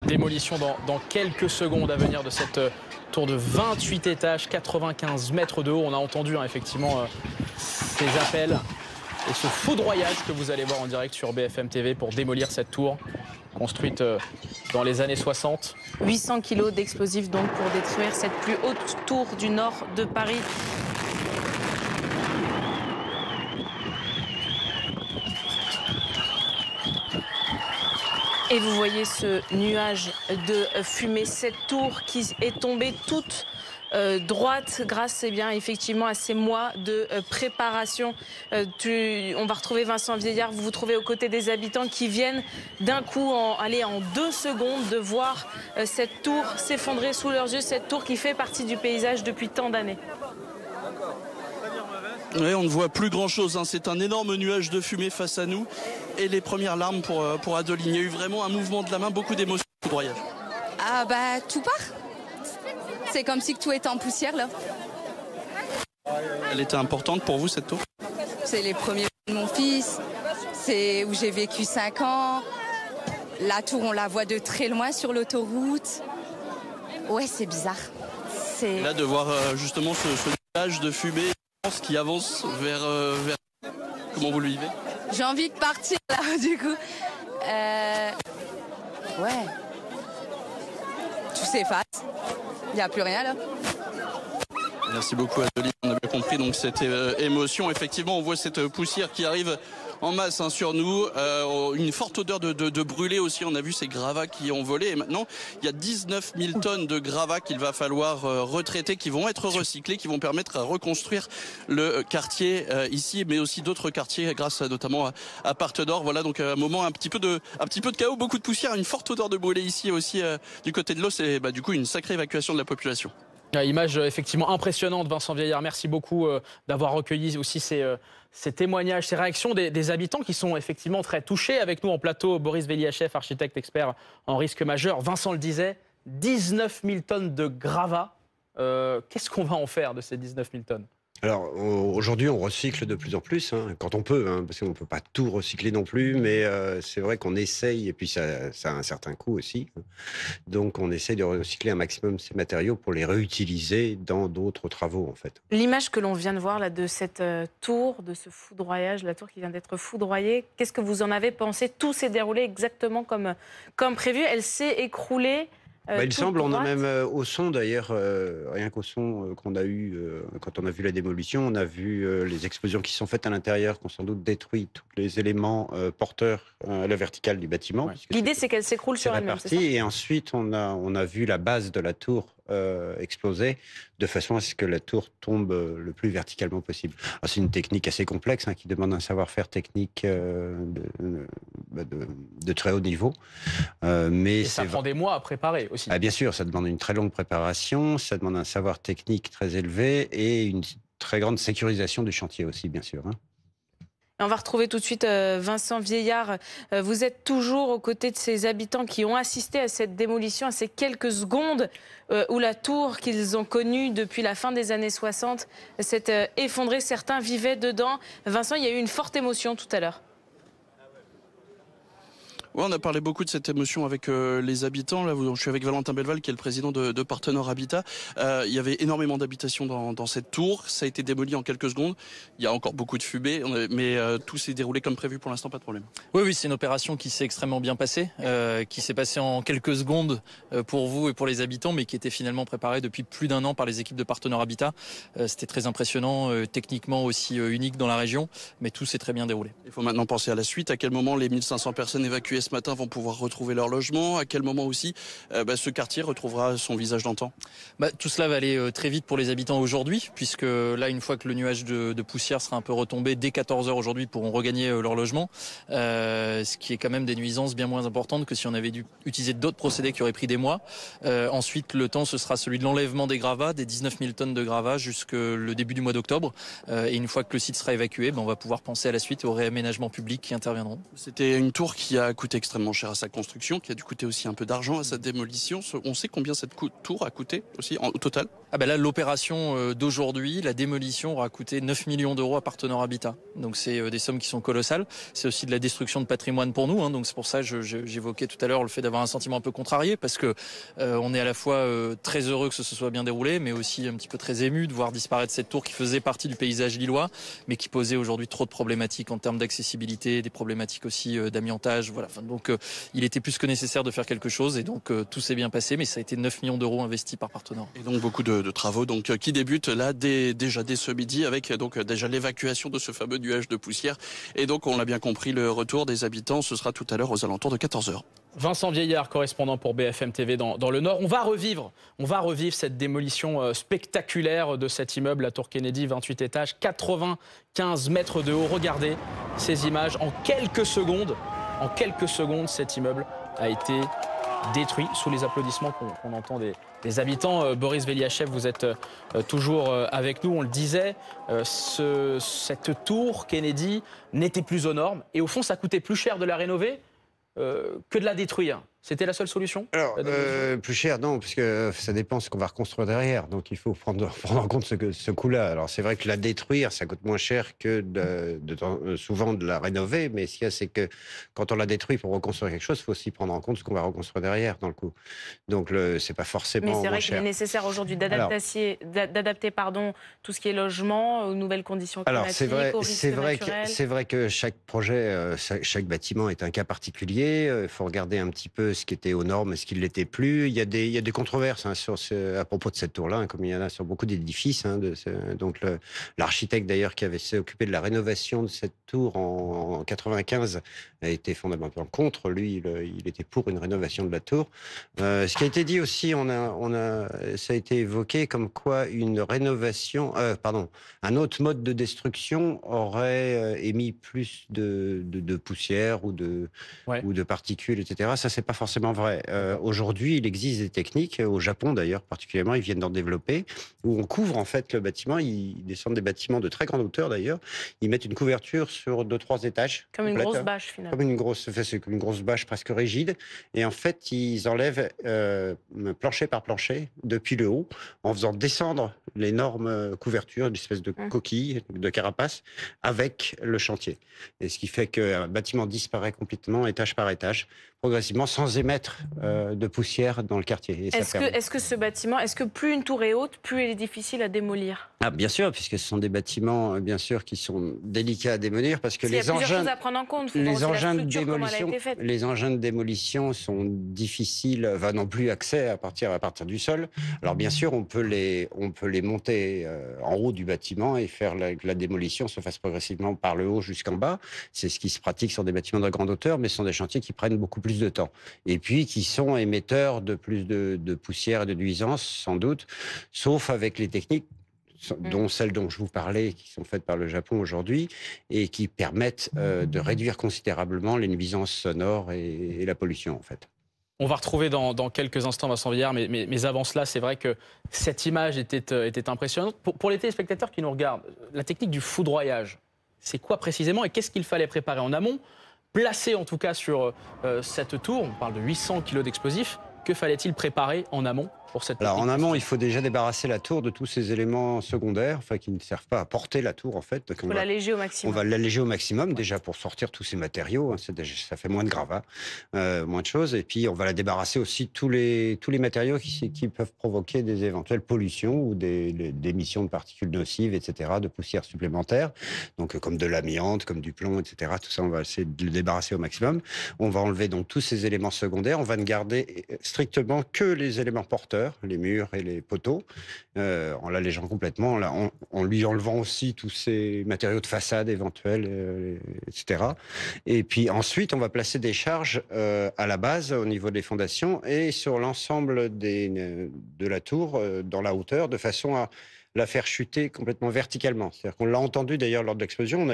démolition dans quelques secondes à venir de cette tour de 28 étages, 95 mètres de haut. On a entendu effectivement ces appels et ce foudroyage que vous allez voir en direct sur BFM TV pour démolir cette tour construite dans les années 60. 800 kilos d'explosifs donc pour détruire cette plus haute tour du nord de Paris. Et vous voyez ce nuage de fumée, cette tour qui est tombée toute droite grâce effectivement à ces mois de préparation. On va retrouver Vincent Vieillard, vous vous trouvez aux côtés des habitants qui viennent d'un coup, en 2 secondes, de voir cette tour s'effondrer sous leurs yeux, cette tour qui fait partie du paysage depuis tant d'années. Oui, on ne voit plus grand-chose, hein. C'est un énorme nuage de fumée face à nous. Et les premières larmes pour Adeline. Il y a eu vraiment un mouvement de la main, beaucoup d'émotions, foudroyage. Ah bah tout part. C'est comme si tout était en poussière là. Elle était importante pour vous cette tour? C'est les premiers de mon fils. C'est où j'ai vécu 5 ans. La tour, on la voit de très loin sur l'autoroute. Ouais, c'est bizarre. Et là, de voir justement ce nuage de fumée qui avance vers... Comment vous le vivez? J'ai envie de partir là, du coup. Ouais. Tout s'efface. Il n'y a plus rien là. Merci beaucoup Adeline, on a bien compris donc cette émotion. Effectivement, on voit cette poussière qui arrive en masse sur nous. Une forte odeur de brûlé aussi. On a vu ces gravats qui ont volé. Et maintenant, il y a 19 000 tonnes de gravats qu'il va falloir retraiter, qui vont être recyclés, qui vont permettre à reconstruire le quartier ici, mais aussi d'autres quartiers, grâce notamment à Parte d'Or. Voilà donc un moment un petit peu de chaos, beaucoup de poussière, une forte odeur de brûlé ici aussi du côté de l'eau. C'est du coup une sacrée évacuation de la population. Image effectivement impressionnante, Vincent Vieillard. Merci beaucoup d'avoir recueilli aussi ces témoignages, ces réactions des habitants qui sont effectivement très touchés. Avec nous en plateau, Boris Veliachev, architecte expert en risque majeur. Vincent le disait, 19 000 tonnes de gravats. Qu'est-ce qu'on va en faire de ces 19 000 tonnes ? Alors aujourd'hui, on recycle de plus en plus, quand on peut, parce qu'on ne peut pas tout recycler non plus, mais c'est vrai qu'on essaye, et puis ça a un certain coût aussi. Donc on essaye de recycler un maximum ces matériaux pour les réutiliser dans d'autres travaux en fait. L'image que l'on vient de voir là de cette tour, de ce foudroyage, la tour qui vient d'être foudroyée, qu'est-ce que vous en avez pensé? Tout s'est déroulé exactement comme prévu, elle s'est écroulée. Il semble, on a même au son d'ailleurs, rien qu'au son qu'on a eu quand on a vu la démolition, on a vu les explosions qui sont faites à l'intérieur, qui ont sans doute détruit tous les éléments porteurs à la verticale du bâtiment. Ouais. L'idée, c'est qu'elle s'écroule sur elle-même, c'est ça ? Et ensuite, on a vu la base de la tour exploser de façon à ce que la tour tombe le plus verticalement possible. C'est une technique assez complexe qui demande un savoir-faire technique de très haut niveau. Mais ça prend des mois à préparer aussi. Bien sûr, ça demande une très longue préparation, ça demande un savoir technique très élevé et une très grande sécurisation du chantier aussi, bien sûr. On va retrouver tout de suite Vincent Vieillard. Vous êtes toujours aux côtés de ces habitants qui ont assisté à cette démolition, à ces quelques secondes où la tour qu'ils ont connue depuis la fin des années 60 s'est effondrée. Certains vivaient dedans. Vincent, il y a eu une forte émotion tout à l'heure. Ouais, on a parlé beaucoup de cette émotion avec les habitants. Là, je suis avec Valentin Belval, qui est le président de Parte d'Or Habitat. Il y avait énormément d'habitations dans cette tour. Ça a été démoli en quelques secondes. Il y a encore beaucoup de fumée, mais tout s'est déroulé comme prévu pour l'instant, pas de problème. Oui, c'est une opération qui s'est extrêmement bien passée, qui s'est passée en quelques secondes pour vous et pour les habitants, mais qui était finalement préparée depuis plus d'1 an par les équipes de Parte d'Or Habitat. C'était très impressionnant, techniquement aussi unique dans la région, mais tout s'est très bien déroulé. Il faut maintenant penser à la suite. À quel moment les 1500 personnes évacuées ce matin vont pouvoir retrouver leur logement? À quel moment aussi ce quartier retrouvera son visage d'antan? Tout cela va aller très vite pour les habitants aujourd'hui, puisque là, une fois que le nuage de poussière sera un peu retombé, dès 14h aujourd'hui, pourront regagner leur logement, ce qui est quand même des nuisances bien moins importantes que si on avait dû utiliser d'autres procédés qui auraient pris des mois. Ensuite, le temps, ce sera celui de l'enlèvement des gravats, des 19 000 tonnes de gravats jusqu'au le début du mois d'octobre. Et une fois que le site sera évacué, on va pouvoir penser à la suite aux réaménagements publics qui interviendront. C'était une tour qui a coûté extrêmement cher à sa construction, qui a dû coûter aussi un peu d'argent à sa démolition. On sait combien cette tour a coûté aussi au total? Ah ben là, l'opération d'aujourd'hui, la démolition aura coûté 9 millions d'euros à Partenaire Habitat. Donc c'est des sommes qui sont colossales. C'est aussi de la destruction de patrimoine pour nous. Donc c'est pour ça que j'évoquais tout à l'heure le fait d'avoir un sentiment un peu contrarié, parce que on est à la fois très heureux que ce se soit bien déroulé, mais aussi un petit peu très ému de voir disparaître cette tour qui faisait partie du paysage lillois, mais qui posait aujourd'hui trop de problématiques en termes d'accessibilité, des problématiques aussi d'amiantage. Voilà. Donc il était plus que nécessaire de faire quelque chose, et donc tout s'est bien passé, mais ça a été 9 millions d'euros investis par Partenaire. Et donc beaucoup de travaux qui débutent là déjà dès ce midi, avec donc déjà l'évacuation de ce fameux nuage de poussière. Et donc on l'a bien compris, le retour des habitants, ce sera tout à l'heure aux alentours de 14h. Vincent Vieillard, correspondant pour BFM TV dans le Nord. On va revivre cette démolition spectaculaire de cet immeuble, la Tour Kennedy, 28 étages, 95 mètres de haut. Regardez ces images. En quelques secondes, cet immeuble a été détruit sous les applaudissements qu'on entend des habitants. Boris Veliachev, vous êtes toujours avec nous. On le disait, cette tour Kennedy n'était plus aux normes. Et au fond, ça coûtait plus cher de la rénover que de la détruire. C'était la seule solution? Alors, plus cher, non, puisque ça dépend ce qu'on va reconstruire derrière. Donc, il faut prendre en compte ce coût-là. Alors, c'est vrai que la détruire, ça coûte moins cher que souvent de la rénover. Mais ce qu'il y a, c'est que quand on la détruit pour reconstruire quelque chose, il faut aussi prendre en compte ce qu'on va reconstruire derrière dans le coût. Donc, c'est pas forcément moins cher. Mais c'est vrai qu'il est nécessaire aujourd'hui d'adapter tout ce qui est logement aux nouvelles conditions climatiques, aux risques naturels. C'est vrai que chaque projet, chaque bâtiment est un cas particulier. Il faut regarder un petit peu ce qui était aux normes et ce qui ne l'était plus. Il y a des controverses à propos de cette tour-là, comme il y en a sur beaucoup d'édifices. Donc l'architecte d'ailleurs qui avait s'occupé de la rénovation de cette tour en 95 a été fondamentalement contre. Lui, il était pour une rénovation de la tour. Ce qui a été dit aussi, ça a été évoqué comme quoi une rénovation, un autre mode de destruction aurait émis plus de poussière ou de particules, etc. Ça, c'est pas forcément vrai. Aujourd'hui, il existe des techniques, au Japon d'ailleurs particulièrement, ils viennent d'en développer, où on couvre en fait le bâtiment. Ils descendent des bâtiments de très grande hauteur d'ailleurs. Ils mettent une couverture sur 2-3 étages. Comme une grosse bâche finalement. Comme une grosse bâche presque rigide. Et en fait, ils enlèvent plancher par plancher depuis le haut, en faisant descendre l'énorme couverture, une espèce de coquille, de carapace, avec le chantier. Et ce qui fait qu'un bâtiment disparaît complètement, étage par étage, progressivement, sans émettre de poussière dans le quartier. Est-ce que ce bâtiment, plus une tour est haute, plus elle est difficile à démolir? Ah, bien sûr, puisque ce sont des bâtiments, bien sûr, qui sont délicats à démolir, parce que il y a plusieurs choses à prendre en compte. Les engins de démolition sont difficiles, n'ont plus accès à partir du sol. Alors bien sûr, on peut les monter en haut du bâtiment et faire que la démolition se fasse progressivement par le haut jusqu'en bas. C'est ce qui se pratique sur des bâtiments de grande hauteur, mais ce sont des chantiers qui prennent beaucoup plus de temps. Et puis qui sont émetteurs de plus de poussière et de nuisances, sans doute, sauf avec les techniques dont celles dont je vous parlais, qui sont faites par le Japon aujourd'hui, et qui permettent de réduire considérablement les nuisances sonores et la pollution, en fait. On va retrouver dans quelques instants Vincent Vieillard, mais avant cela, c'est vrai que cette image était impressionnante. Pour les téléspectateurs qui nous regardent, la technique du foudroyage, c'est quoi précisément et qu'est-ce qu'il fallait préparer en amont? Placé en tout cas sur cette tour, on parle de 800 kg d'explosifs, que fallait-il préparer en amont pour cette technique? Alors en amont, il faut déjà débarrasser la tour de tous ces éléments secondaires, qui ne servent pas à porter la tour en fait. Il faut l'alléger au maximum. On va l'alléger au maximum déjà pour sortir tous ces matériaux. Ça fait moins de gravats, moins de choses. Et puis on va la débarrasser aussi de tous les matériaux qui peuvent provoquer des éventuelles pollutions ou des émissions de particules nocives, etc., de poussières supplémentaires. Donc comme de l'amiante, comme du plomb, etc. Tout ça, on va essayer de le débarrasser au maximum. On va enlever donc tous ces éléments secondaires. On va ne garder strictement que les éléments porteurs, les murs et les poteaux, en l'allégeant complètement, en lui enlevant aussi tous ces matériaux de façade éventuels, etc. Et puis ensuite, on va placer des charges à la base, au niveau des fondations, et sur l'ensemble de la tour, dans la hauteur, de façon à la faire chuter complètement verticalement. C'est-à-dire qu'on l'a entendu d'ailleurs lors de l'explosion,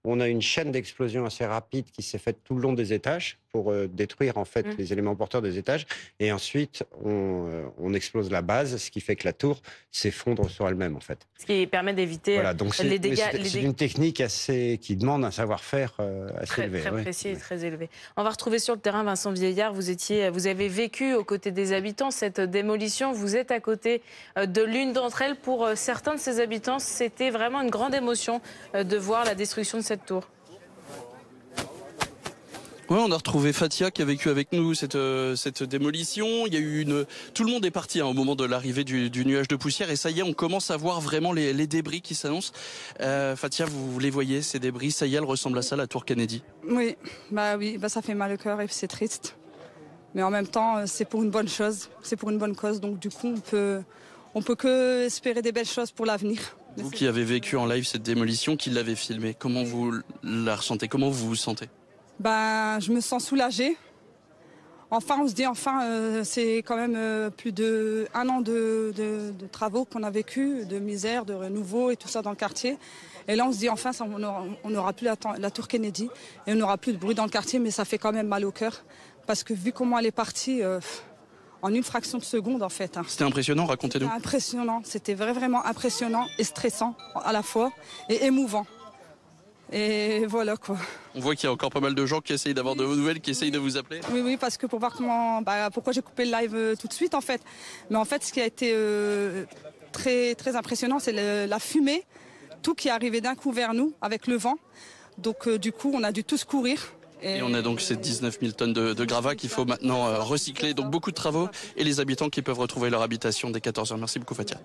on a une chaîne d'explosion assez rapide qui s'est faite tout le long des étages, pour détruire en fait les éléments porteurs des étages. Et ensuite, on explose la base, ce qui fait que la tour s'effondre sur elle-même en fait. Ce qui permet d'éviter Voilà, donc les dégâts. C'est une technique qui demande un savoir-faire assez très, élevé. très précis et très élevé. On va retrouver sur le terrain Vincent Vieillard. Vous avez vécu aux côtés des habitants cette démolition. Vous êtes à côté de l'une d'entre elles. Pour certains de ces habitants, c'était vraiment une grande émotion de voir la destruction de cette tour. Ouais, on a retrouvé Fatia qui a vécu avec nous cette démolition. Il y a eu tout le monde est parti au moment de l'arrivée du nuage de poussière et ça y est, on commence à voir vraiment les débris qui s'annoncent. Fatia, vous les voyez, ces débris, ça y est, elle ressemble à ça, la tour Kennedy. Oui, ça fait mal au cœur et c'est triste. Mais en même temps, c'est pour une bonne chose, c'est pour une bonne cause. Donc du coup, on peut que espérer des belles choses pour l'avenir. Vous qui avez vécu en live cette démolition, qui l'avez filmée, comment vous la ressentez? Comment vous vous sentez? Je me sens soulagée. Enfin, on se dit, c'est quand même plus d'1 an de travaux qu'on a vécu, de misère, de renouveau et tout ça dans le quartier. Et là, on se dit, enfin, on n'aura plus la tour Kennedy et on n'aura plus de bruit dans le quartier, mais ça fait quand même mal au cœur. Parce que vu comment elle est partie, en une fraction de seconde, en fait. C'était impressionnant, racontez-nous. C'était impressionnant, c'était vraiment impressionnant et stressant à la fois et émouvant. Et voilà quoi. On voit qu'il y a encore pas mal de gens qui essayent d'avoir de vos nouvelles, qui essayent de vous appeler. Oui, parce que pour voir pourquoi j'ai coupé le live tout de suite en fait. Mais en fait, ce qui a été très, très impressionnant, c'est la fumée, tout qui est arrivé d'un coup vers nous avec le vent. Donc du coup, on a dû tous courir. Et on a donc ces 19 000 tonnes de gravats qu'il faut maintenant recycler. Donc beaucoup de travaux et les habitants qui peuvent retrouver leur habitation dès 14h. Merci beaucoup Fatia.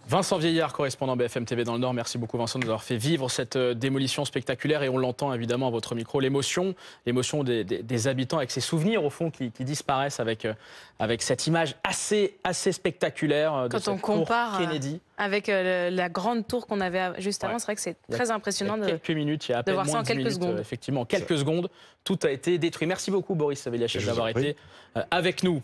Vincent Vieillard, correspondant BFM TV dans le Nord. Merci beaucoup Vincent de nous avoir fait vivre cette démolition spectaculaire et on l'entend évidemment à votre micro, l'émotion des habitants avec ces souvenirs au fond qui disparaissent avec cette image assez spectaculaire de cette tour Kennedy. Avec la grande tour qu'on avait juste avant, c'est vrai que c'est très impressionnant il y a quelques minutes, il y a à peine voir ça moins en de 10 quelques minutes, secondes. Effectivement, quelques secondes, tout a été détruit. Merci beaucoup Boris Veliachev d'avoir été avec nous.